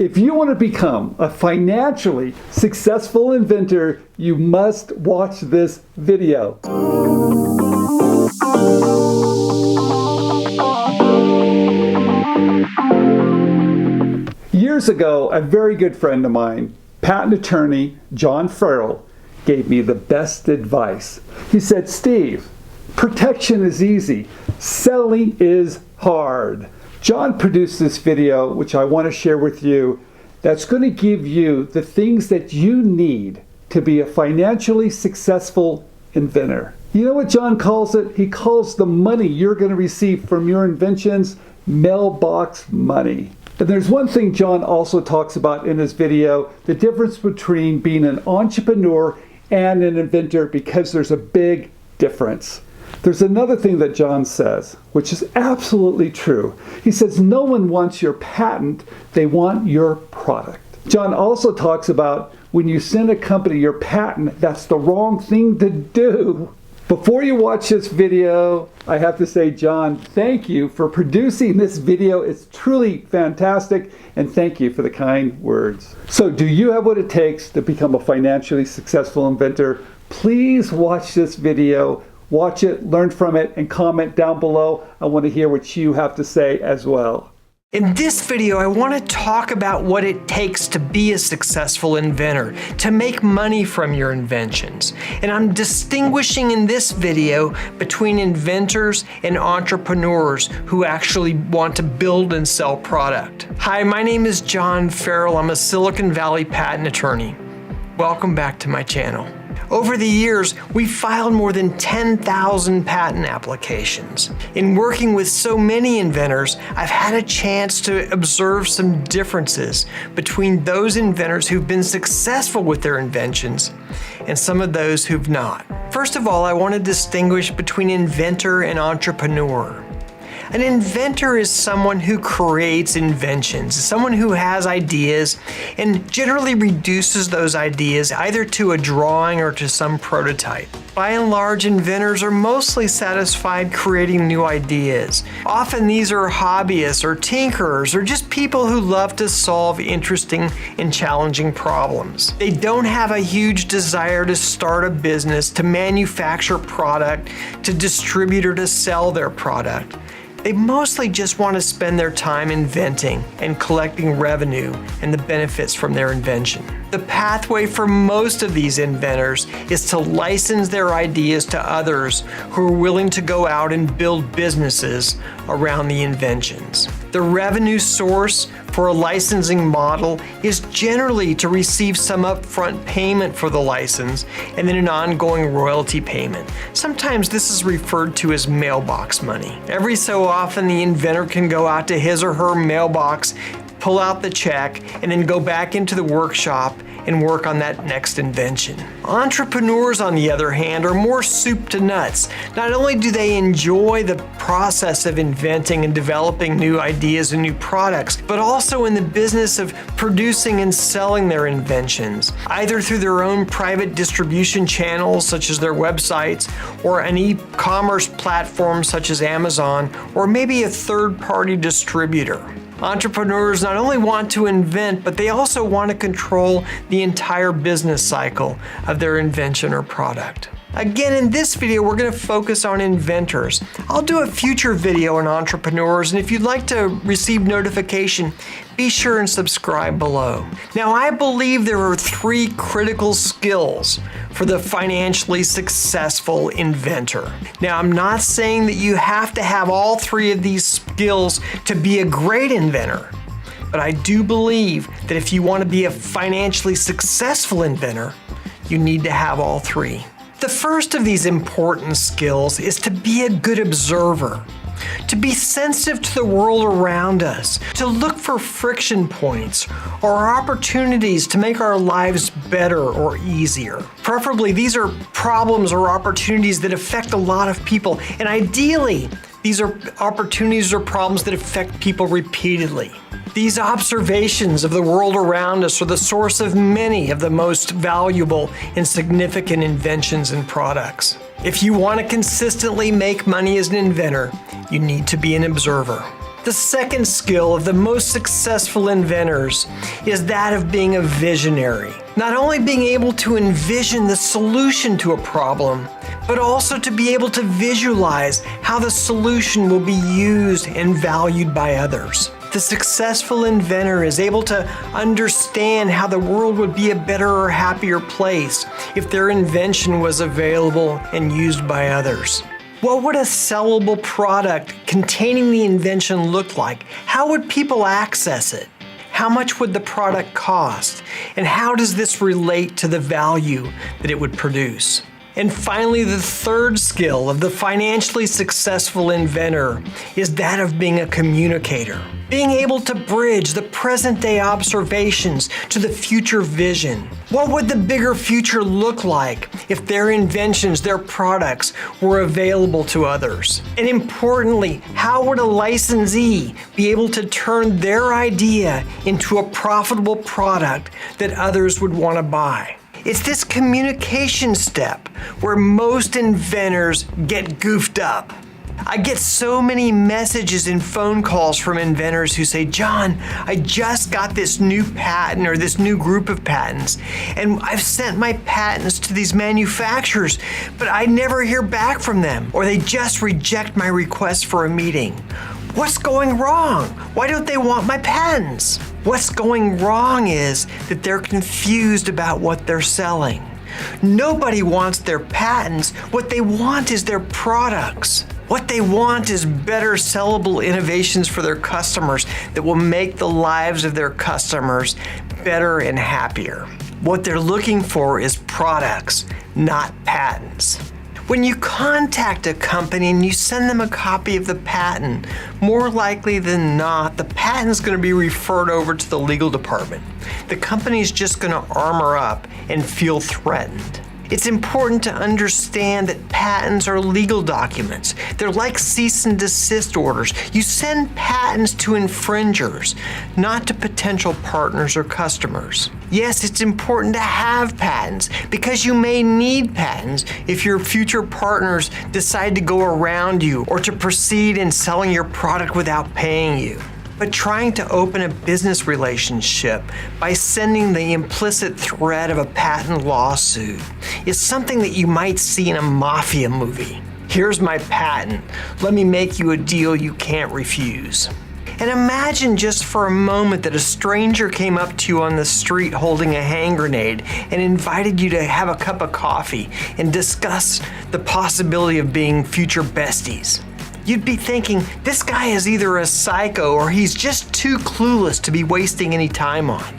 If you want to become a financially successful inventor, you must watch this video. Years ago, a very good friend of mine, patent attorney John Farrell, gave me the best advice. He said, "Steve, protection is easy, selling is hard." John produced this video, which I want to share with you, that's going to give you the things that you need to be a financially successful inventor. You know what John calls it? He calls the money you're going to receive from your inventions mailbox money. And there's one thing John also talks about in his video, the difference between being an entrepreneur and an inventor, because there's a big difference. There's another thing that John says, which is absolutely true. He says, no one wants your patent, they want your product. John also talks about when you send a company your patent, that's the wrong thing to do. Before you watch this video, I have to say, John, thank you for producing this video. It's truly fantastic, and thank you for the kind words. So do you have what it takes to become a financially successful inventor? Please watch this video. Watch it, learn from it, and comment down below. I want to hear what you have to say as well. In this video, I want to talk about what it takes to be a successful inventor, to make money from your inventions. And I'm distinguishing in this video between inventors and entrepreneurs who actually want to build and sell product. Hi, my name is John Farrell. I'm a Silicon Valley patent attorney. Welcome back to my channel. Over the years, we've filed more than 10,000 patent applications. In working with so many inventors, I've had a chance to observe some differences between those inventors who've been successful with their inventions and some of those who've not. First of all, I want to distinguish between inventor and entrepreneur. An inventor is someone who creates inventions, someone who has ideas and generally reduces those ideas either to a drawing or to some prototype. By and large, inventors are mostly satisfied creating new ideas. Often these are hobbyists or tinkerers or just people who love to solve interesting and challenging problems. They don't have a huge desire to start a business, to manufacture product, to distribute or to sell their product. They mostly just want to spend their time inventing and collecting revenue and the benefits from their invention. The pathway for most of these inventors is to license their ideas to others who are willing to go out and build businesses around the inventions. The revenue source for a licensing model is generally to receive some upfront payment for the license and then an ongoing royalty payment. Sometimes this is referred to as mailbox money. Every so often, the inventor can go out to his or her mailbox, pull out the check, and then go back into the workshop and work on that next invention. Entrepreneurs, on the other hand, are more soup to nuts. Not only do they enjoy the process of inventing and developing new ideas and new products, but also in the business of producing and selling their inventions, either through their own private distribution channels, such as their websites, or an e-commerce platform such as Amazon, or maybe a third-party distributor. Entrepreneurs not only want to invent, but they also want to control the entire business cycle of their invention or product. Again, in this video, we're going to focus on inventors. I'll do a future video on entrepreneurs, and if you'd like to receive notification, be sure and subscribe below. Now, I believe there are 3 critical skills for the financially successful inventor. Now, I'm not saying that you have to have all 3 of these skills to be a great inventor, but I do believe that if you want to be a financially successful inventor, you need to have all 3. The first of these important skills is to be a good observer, to be sensitive to the world around us, to look for friction points or opportunities to make our lives better or easier. Preferably, these are problems or opportunities that affect a lot of people, and ideally, these are opportunities or problems that affect people repeatedly. These observations of the world around us are the source of many of the most valuable and significant inventions and products. If you want to consistently make money as an inventor, you need to be an observer. The second skill of the most successful inventors is that of being a visionary. Not only being able to envision the solution to a problem, but also to be able to visualize how the solution will be used and valued by others. The successful inventor is able to understand how the world would be a better or happier place if their invention was available and used by others. What would a sellable product containing the invention look like? How would people access it? How much would the product cost? And how does this relate to the value that it would produce? And finally, the third skill of the financially successful inventor is that of being a communicator. Being able to bridge the present-day observations to the future vision. What would the bigger future look like if their inventions, their products, were available to others? And importantly, how would a licensee be able to turn their idea into a profitable product that others would want to buy? It's this communication step where most inventors get goofed up. I get so many messages and phone calls from inventors who say, John, I just got this new patent or this new group of patents, and I've sent my patents to these manufacturers, but I never hear back from them, or they just reject my request for a meeting. What's going wrong? Why don't they want my patents? What's going wrong is that they're confused about what they're selling. Nobody wants their patents. What they want is their products. What they want is better sellable innovations for their customers that will make the lives of their customers better and happier. What they're looking for is products, not patents. When you contact a company and you send them a copy of the patent, more likely than not, the patent's going to be referred over to the legal department. The company's just going to armor up and feel threatened. It's important to understand that patents are legal documents. They're like cease and desist orders. You send patents to infringers, not to potential partners or customers. Yes, it's important to have patents because you may need patents if your future partners decide to go around you or to proceed in selling your product without paying you. But trying to open a business relationship by sending the implicit threat of a patent lawsuit is something that you might see in a mafia movie. Here's my patent. Let me make you a deal you can't refuse. And imagine just for a moment that a stranger came up to you on the street holding a hand grenade and invited you to have a cup of coffee and discuss the possibility of being future besties. You'd be thinking, this guy is either a psycho or he's just too clueless to be wasting any time on.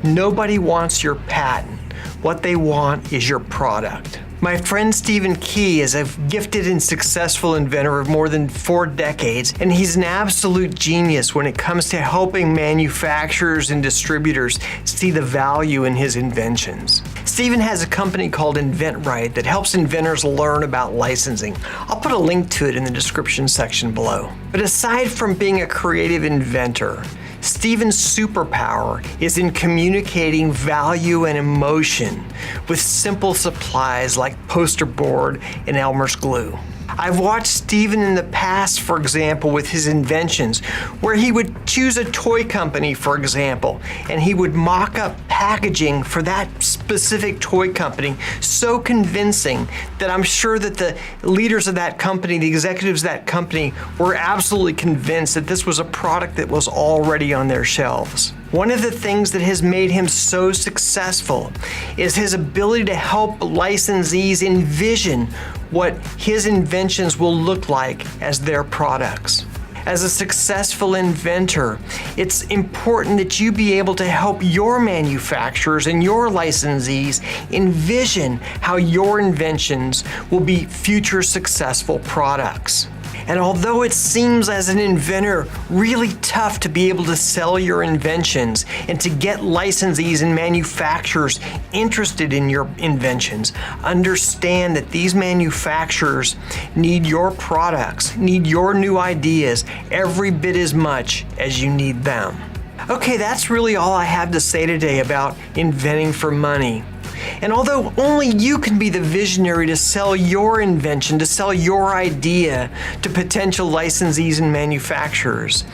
Nobody wants your patent. What they want is your product. My friend Stephen Key is a gifted and successful inventor of more than 4 decades, and he's an absolute genius when it comes to helping manufacturers and distributors see the value in his inventions. Stephen has a company called inventRight that helps inventors learn about licensing. I'll put a link to it in the description section below. But aside from being a creative inventor, Stephen's superpower is in communicating value and emotion with simple supplies like poster board and Elmer's glue. I've watched Stephen in the past, for example, with his inventions, where he would choose a toy company, for example, and he would mock up packaging for that specific toy company so convincing that I'm sure that the leaders of that company, the executives of that company, were absolutely convinced that this was a product that was already on their shelves. One of the things that has made him so successful is his ability to help licensees envision what his inventions will look like as their products. As a successful inventor, it's important that you be able to help your manufacturers and your licensees envision how your inventions will be future successful products. And although it seems as an inventor really tough to be able to sell your inventions and to get licensees and manufacturers interested in your inventions, understand that these manufacturers need your products, need your new ideas every bit as much as you need them. Okay, that's really all I have to say today about inventing for money. And although only you can be the visionary to sell your invention, to sell your idea to potential licensees and manufacturers,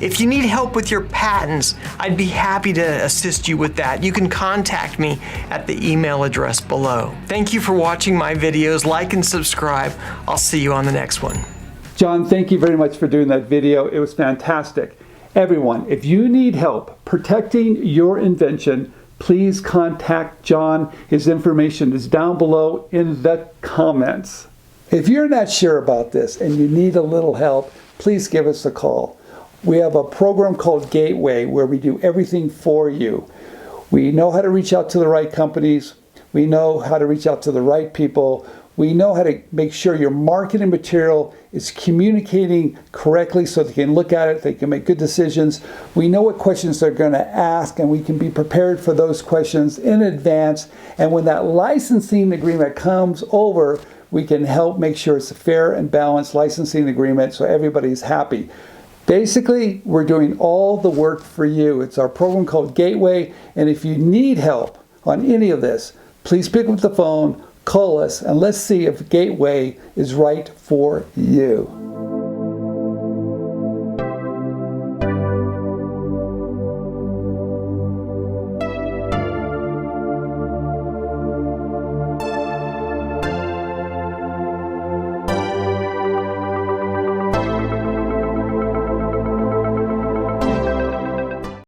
if you need help with your patents, I'd be happy to assist you with that. You can contact me at the email address below. Thank you for watching my videos. Like and subscribe. I'll see you on the next one. John, thank you very much for doing that video. It was fantastic. Everyone, if you need help protecting your invention, please contact John. His information is down below in the comments. If you're not sure about this and you need a little help, please give us a call. We have a program called Gateway where we do everything for you. We know how to reach out to the right companies. We know how to reach out to the right people. We know how to make sure your marketing material is communicating correctly so they can look at it, they can make good decisions. We know what questions they're going to ask, and we can be prepared for those questions in advance. And when that licensing agreement comes over, we can help make sure it's a fair and balanced licensing agreement so everybody's happy. Basically, we're doing all the work for you. It's our program called Gateway, and if you need help on any of this, please pick up the phone, call us, and let's see if Gateway is right for you.